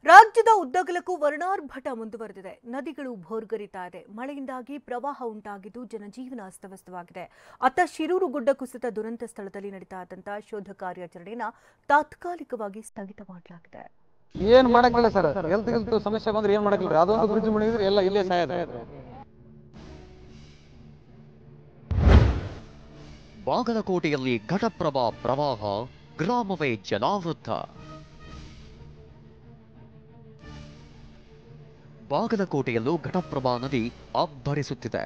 ರಾಜ್ಯದ ಉದ್ದಗಲಕ್ಕೂ ವರ್ಣಾರ್ಭಟ ಮುಂದುವರೆದಿದೆ. ನದಿಗಳು ಭೋರ್ಗರಿತಾ ಇದೆ. ಮಳೆಯಿಂದಾಗಿ ಪ್ರವಾಹ ಉಂಟಾಗಿದ್ದು ಜನಜೀವನ ಅಸ್ತವ್ಯಸ್ತವಾಗಿದೆ. ಅತ್ತ ಶಿರೂರು ಗುಡ್ಡ ಕುಸಿತ ದುರಂತ ಸ್ಥಳದಲ್ಲಿ ನಡೀತಾ ಇದ್ದಂತಹ ಶೋಧ ಕಾರ್ಯಾಚರಣೆಯನ್ನು ತಾತ್ಕಾಲಿಕವಾಗಿ ಸ್ಥಗಿತ ಮಾಡಲಾಗಿದೆ. ಏನು ಮಾಡಕ್ಕಿಲ್ಲ ಸರ್, ಹೆಲ್ತ್ ಸಮಸ್ಯೆ ಬಂದ್ರೆ ಏನು ಮಾಡಕ್ಕಿಲ್ಲ. ಅದೊಂದು ಬ್ರಿಡ್ಜ್ ಮುಳುಗಿದ್ರೆ ಎಲ್ಲ ಇಲ್ಲೇ ಸಾಯದ. ಬಾಗಲಕೋಟೆಯಲ್ಲಿ ಘಟಪ್ರಭಾ ಪ್ರವಾಹ, ಗ್ರಾಮವೇ ಜಲಾವೃತ. ಬಾಗಲಕೋಟೆಯಲ್ಲೂ ಘಟಪ್ರಭಾ ನದಿ ಅಬ್ಬರಿಸುತ್ತಿದೆ.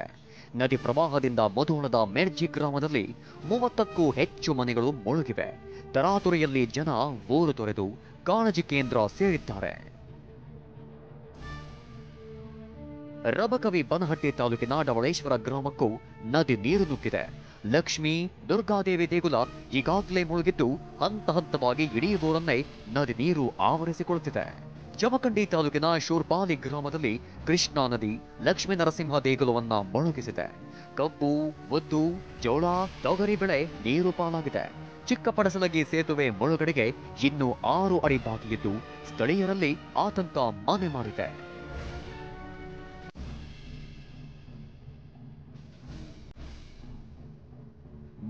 ನದಿ ಪ್ರವಾಹದಿಂದ ಮುಧೋಳದ ಮೆರ್ಜಿ ಗ್ರಾಮದಲ್ಲಿ 30ಕ್ಕೂ ಹೆಚ್ಚು ಮನೆಗಳು ಮುಳುಗಿವೆ. ತರಾತುರಿಯಲ್ಲಿ ಜನ ಊರು ತೊರೆದು ಕಾಳಜಿ ಕೇಂದ್ರ ಸೇರಿದ್ದಾರೆ. ರಬಕವಿ ಬನಹಟ್ಟಿ ತಾಲೂಕಿನ ಡವಳೇಶ್ವರ ಗ್ರಾಮಕ್ಕೂ ನದಿ ನೀರು ನುಗ್ಗಿದೆ. ಲಕ್ಷ್ಮೀ ದುರ್ಗಾದೇವಿ ದೇಗುಲ ಈಗಾಗಲೇ ಮುಳುಗಿದ್ದು ಹಂತ ಹಂತವಾಗಿ ಇಡೀ ಊರನ್ನೇ ನದಿ ನೀರು ಆವರಿಸಿಕೊಳ್ಳುತ್ತಿದೆ. ಜಮಖಂಡಿ ತಾಲೂಕಿನ ಶೂರ್ಪಾಲಿ ಗ್ರಾಮದಲ್ಲಿ ಕೃಷ್ಣಾ ನದಿ ಲಕ್ಷ್ಮೀ ನರಸಿಂಹ ದೇಗುಲವನ್ನ ಮುಳುಗಿಸಿದೆ. ಕಬ್ಬು, ಉದ್ದು, ಜೋಳ, ತೊಗರಿ ಬೆಳೆ ನೀರು ಪಾಲಾಗಿದೆ. ಚಿಕ್ಕಪಡಸಲಗಿ ಸೇತುವೆ ಮುಳುಗಡೆಗೆ ಇನ್ನೂ 6 ಅಡಿ ಬಾಕಿ ಇದ್ದು ಸ್ಥಳೀಯರಲ್ಲಿ ಆತಂಕ ಮನೆ ಮಾಡಿದೆ.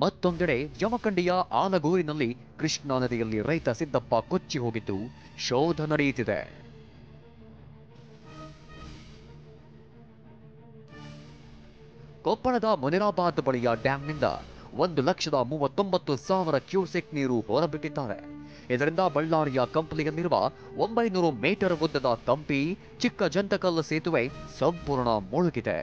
ಮತ್ತೊಂದೆಡೆ ಜಮಖಂಡಿಯ ಆಲಗೂರಿನಲ್ಲಿ ಕೃಷ್ಣಾ ನದಿಯಲ್ಲಿ ರೈತ ಸಿದ್ದಪ್ಪ ಕೊಚ್ಚಿ ಹೋಗಿದ್ದು ಶೋಧ ನಡೆಯುತ್ತಿದೆ. ಕೊಪ್ಪಳದ ಮುನಿರಾಬಾದ್ ಬಳಿಯ ಡ್ಯಾಂನಿಂದ 1,39,000 ಕ್ಯೂಸೆಕ್ ನೀರು ಹೊರಬಿಟ್ಟಿದ್ದಾರೆ. ಇದರಿಂದ ಬಳ್ಳಾರಿಯ ಕಂಪ್ಲಿಯಲ್ಲಿರುವ 900 ಮೀಟರ್ ಉದ್ದದ ಕಂಪಿ ಚಿಕ್ಕ ಜಂತಕಲ್ ಸೇತುವೆ ಸಂಪೂರ್ಣ ಮುಳುಗಿದೆ.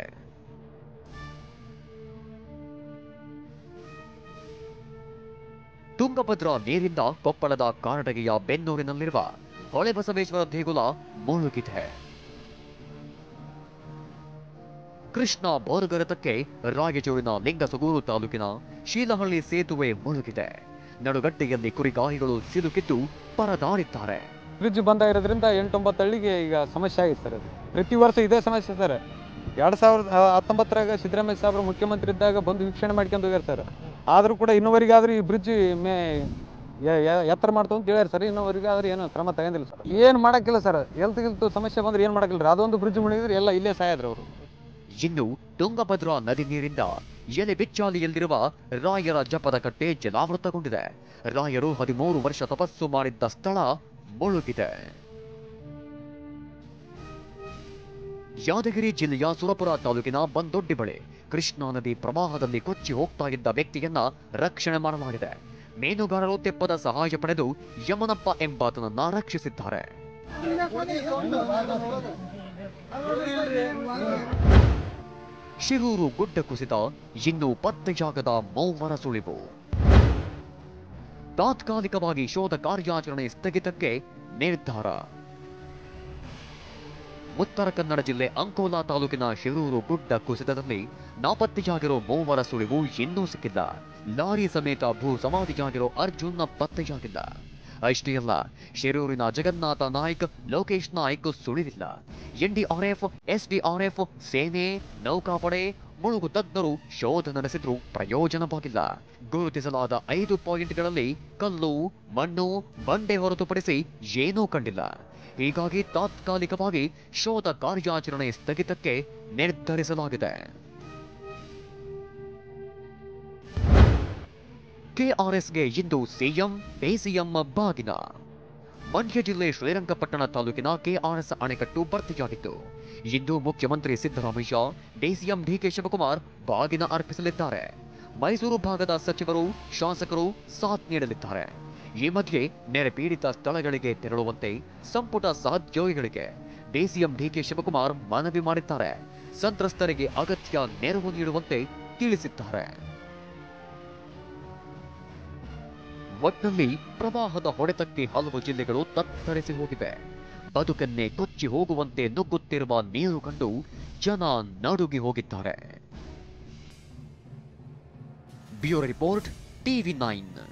ತುಂಗಭದ್ರಾ ನೀರಿಂದ ಕೊಪ್ಪಳದ ಕಾರಟಗಿಯ ಬೆನ್ನೂರಿನಲ್ಲಿರುವ ಹೊಳೆಬಸವೇಶ್ವರ ದೇಗುಲ ಮುಳುಗಿದೆ. ಕೃಷ್ಣಾ ಬೋರ್ಗರತಕ್ಕೆ ರಾಯಚೂರಿನ ಲಿಂಗಸಗೂರು ತಾಲೂಕಿನ ಶೀಲಹಳ್ಳಿ ಸೇತುವೆ ಮುಳುಗಿದೆ. ನಡುಗಡ್ಡೆಯಲ್ಲಿ ಕುರಿಗಾಹಿಗಳು ಸಿಲುಕಿದ್ದು ಪರದಾಡಿದ್ದಾರೆ. ಬ್ರಿಡ್ಜ್ ಬಂದ ಇರೋದ್ರಿಂದ 8-9 ಹಳ್ಳಿಗೆ ಈಗ ಸಮಸ್ಯೆ ಆಗಿದೆ ಸರ್. ಅದು ಪ್ರತಿ ವರ್ಷ ಇದೇ ಸಮಸ್ಯೆ ಸರ್. 2019ರಾಗ ಸಿದ್ದರಾಮಯ್ಯ ಸಾಹೇಬರು ಮುಖ್ಯಮಂತ್ರಿ ಇದ್ದಾಗ ಬಂದು ವೀಕ್ಷಣೆ ಮಾಡ್ಕೊಂಡು ಹೋಗ್ಯಾರ ಸರ್. ಆದರೂ ಕೂಡ ಇನ್ನೂವರೆಗಾದ್ರೂ ಈ ಬ್ರಿಡ್ಜ್ ಎತ್ತರ ಮಾಡ್ತು ಅಂತ ಹೇಳ್ಯಾರ ಸರ್. ಇನ್ನೂವರೆಗಾದ್ರೂ ಏನು ಕ್ರಮ ತಗೊಂಡಿಲ್ಲ ಸರ್. ಏನು ಮಾಡಕ್ಕಿಲ್ಲ ಸರ್, ಹೆಲ್ತ್ ಸಮಸ್ಯೆ ಬಂದ್ರೆ ಏನು ಮಾಡಕ್ಕಿಲ್ಲ. ಅದೊಂದು ಬ್ರಿಡ್ಜ್ ಮುಳುಗಿದ್ರೆ ಎಲ್ಲ ಇಲ್ಲೇ ಸಾಯದ್ರು ಅವರು. ಇನ್ನು ತುಂಗಭದ್ರಾ ನದಿ ನೀರಿಂದ ಎಲೆಬಿಚ್ಚಾಲಿಯಲ್ಲಿರುವ ರಾಯರ ಜಪದ ಕಟ್ಟೆ ಜಲಾವೃತಗೊಂಡಿದೆ. ರಾಯರು 13 ವರ್ಷ ತಪಸ್ಸು ಮಾಡಿದ್ದ ಸ್ಥಳ ಮುಳುಗಿದೆ. ಯಾದಗಿರಿ ಜಿಲ್ಲೆಯ ಸುರಪುರ ತಾಲೂಕಿನ ಬಂದೊಡ್ಡಿ ಬಳಿ ಕೃಷ್ಣಾ ನದಿ ಪ್ರವಾಹದಲ್ಲಿ ಕೊಚ್ಚಿ ಹೋಗ್ತಾ ಇದ್ದ ವ್ಯಕ್ತಿಯನ್ನ ರಕ್ಷಣೆ ಮಾಡಲಾಗಿದೆ. ಮೀನುಗಾರರು ತೆಪ್ಪದ ಸಹಾಯ ಪಡೆದು ಯಮನಪ್ಪ ಎಂಬಾತನನ್ನ ರಕ್ಷಿಸಿದ್ದಾರೆ. ಶಿರೂರು ಗುಡ್ಡ ಕುಸಿತ, ಇನ್ನೂ ಪತ್ತೆಯಾಗದ ಮೂವರ ಸುಳಿವು. ತಾತ್ಕಾಲಿಕವಾಗಿ ಶೋಧ ಕಾರ್ಯಾಚರಣೆ ಸ್ಥಗಿತಕ್ಕೆ ನಿರ್ಧಾರ. ಉತ್ತರ ಕನ್ನಡ ಜಿಲ್ಲೆ ಅಂಕೋಲಾ ತಾಲೂಕಿನ ಶಿರೂರು ಗುಡ್ಡ ಕುಸಿತದಲ್ಲಿ ನಾಪತ್ತೆಯಾಗಿರೋ ಮೂವರ ಸುಳಿವು ಇನ್ನೂ ಸಿಕ್ಕಿಲ್ಲ. ಲಾರಿ ಸಮೇತ ಭೂ ಸಮಾಧಿಯಾಗಿರೋ ಅರ್ಜುನ್ ಪತ್ತೆಯಾಗಿಲ್ಲ. ಅಷ್ಟೇ ಅಲ್ಲ, ಶಿರೂರಿನ ಜಗನ್ನಾಥ ನಾಯ್ಕ್, ಲೋಕೇಶ್ ನಾಯ್ಕ್ ಸುಳಿವಿಲ್ಲ. ಎನ್ಡಿಆರ್ಎಫ್, ಎಸ್ಡಿಆರ್ಎಫ್, ಸೇನೆ, ನೌಕಾಪಡೆ, ಮುಳುಗು ತಜ್ಞರು ಶೋಧ ನಡೆಸಿದ್ರೂ ಪ್ರಯೋಜನವಾಗಿಲ್ಲ. ಗುರುತಿಸಲಾದ 5 ಪಾಯಿಂಟ್ಗಳಲ್ಲಿ ಕಲ್ಲು, ಮಣ್ಣು, ಬಂಡೆ ಹೊರತುಪಡಿಸಿ ಏನೂ ಕಂಡಿಲ್ಲ. ಹೀಗಾಗಿ ತಾತ್ಕಾಲಿಕವಾಗಿ ಶೋಧ ಕಾರ್ಯಾಚರಣೆ ಸ್ಥಗಿತಕ್ಕೆ ನಿರ್ಧರಿಸಲಾಗಿದೆ. ಕೆಆರ್ಎಸ್ಗೆ ಇಂದು ಸಿಎಂ, ಡಿಸಿಎಂ ಬಾಗಿನ. ಮಂಡ್ಯ ಜಿಲ್ಲೆ ಶ್ರೀರಂಗಪಟ್ಟಣ ತಾಲೂಕಿನ ಕೆಆರ್ಎಸ್ ಅಣೆಕಟ್ಟು ಭರ್ತಿಯಾಗಿತ್ತು. ಇಂದು ಮುಖ್ಯಮಂತ್ರಿ ಸಿದ್ದರಾಮಯ್ಯ, ಡಿಸಿಎಂ ಡಿಕೆ ಶಿವಕುಮಾರ್ ಬಾಗಿನ ಅರ್ಪಿಸಲಿದ್ದಾರೆ. ಮೈಸೂರು ಭಾಗದ ಸಚಿವರು, ಶಾಸಕರು ಸಾಥ್ ನೀಡಲಿದ್ದಾರೆ. ಈ ಮಧ್ಯೆ ನೆರೆ ಪೀಡಿತ ಸ್ಥಳಗಳಿಗೆ ತೆರಳುವಂತೆ ಸಂಪುಟ ಸಹೋದ್ಯೋಗಿಗಳಿಗೆ ಡಿಸಿಎಂ ಡಿಕೆ ಶಿವಕುಮಾರ್ ಮನವಿ ಮಾಡಿದ್ದಾರೆ. ಸಂತ್ರಸ್ತರಿಗೆ ಅಗತ್ಯ ನೆರವು ನೀಡುವಂತೆ ತಿಳಿಸಿದ್ದಾರೆ. ಒಟ್ನಲ್ಲಿ ಪ್ರವಾಹದ ಹೊಡೆತಕ್ಕೆ ಹಲವು ಜಿಲ್ಲೆಗಳು ತತ್ತರಿಸಿ ಹೋಗಿವೆ. ಬದುಕನ್ನೇ ಕೊಚ್ಚಿ ಹೋಗುವಂತೆ ನುಗ್ಗುತ್ತಿರುವ ನೀರು ಕಂಡು ಜನ ನಡುಗಿ ಹೋಗಿದ್ದಾರೆ. Bureau report, ಟಿವಿ9.